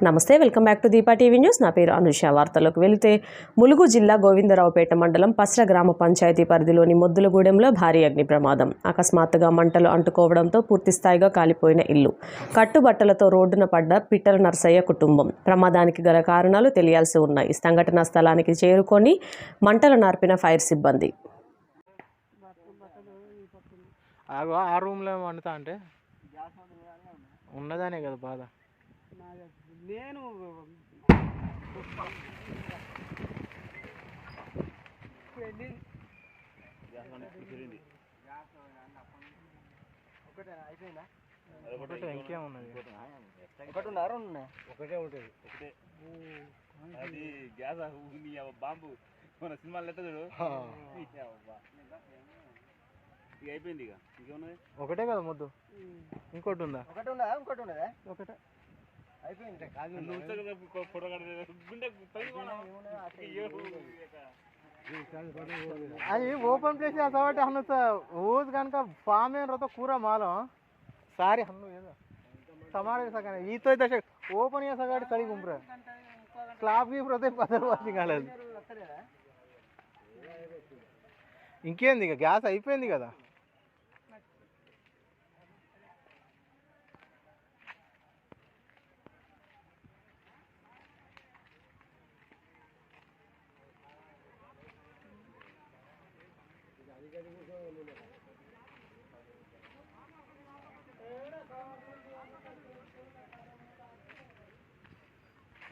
నమస్తే, welcome back to Deepa TV news. నా పేరు అనుష. వార్తల్లోకి వెళితే ములుగు జిల్లా గోవిందరావుపేట మండలం పస్ర గ్రామ పంచాయతీ పరిధిలోని మొద్దులగూడెంలో భారీ అగ్ని ప్రమాదం. అకస్మాత్తుగా మంటలు అంటుకోవడంతో పూర్తిస్థాయిగా కాలిపోయిన ఇల్లు, కట్టుబట్టలతో రోడ్డున పడ్డ పిట్టల నర్సయ్య కుటుంబం. ప్రమాదానికి గల కారణాలు తెలియాల్సి ఉన్నాయి. సంఘటనా స్థలానికి చేరుకొని మంటలు నార్పిన ఫైర్ సిబ్బంది. ఆ రూమ్లో వండుతా అంటే ఉన్నదానే కదా బాధ. నేను ఒకటే ఇంకేమున్నది? ఒకటి ఉన్నారు, ఒకటే ఉంటుంది. ఒకటే అది గ్యాస్ బాంబు మన సినిమాలు లెక్క చూడు. ఇక అయిపోయింది. ఇక ఇంకేమున్నది? ఒకటే కదా ముద్దు. ఇంకోటి ఉందా? ఒకటి ఉన్నదా? ఇంకోటి ఉన్నదా? ఒకటే అయిపోయింది. అది ఓపెన్ ప్లేస్ కాబట్టి హన్ను ఊజ్ కనుక ఫామ్ ಏನ್ ರೊತ್ತ ಕೂರ ಮಾಲು ಸಾರಿ ಹಣ್ಣು ಏನು ಸಮಾರ ಸಗನೆ ಈತೋ ದಶ ಓಪನ್ ಸಗಾಡಿ ತಳಿ ಗುಂಬ್ರೆ ಸ್ಲಾಬ್ ಗಿ ಪ್ರತಿ పదరు వాషింగ్ కాలేదు. ఇంకేంది? ఇక గ్యాస్ అయిపోయింది కదా.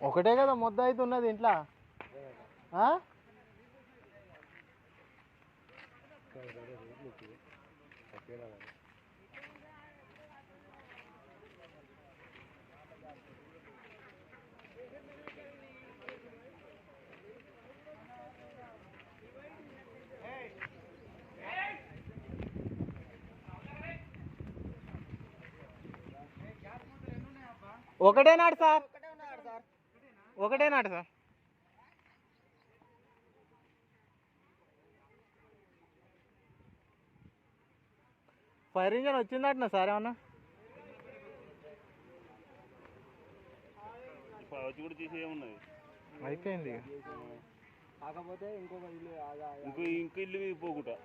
ఒకటే కదా ముద్ద అయితే ఉన్నది ఇంట్లో. ఒకటే నాడు సార్, ఒకటే నాడు సార్. ఫైర్ ఇంజన్ వచ్చిందట సార్. ఏమన్నా అయిపోయింది. కాకపోతే ఇంకొక ఇల్లు, ఇంకో ఇల్లు పోకుండా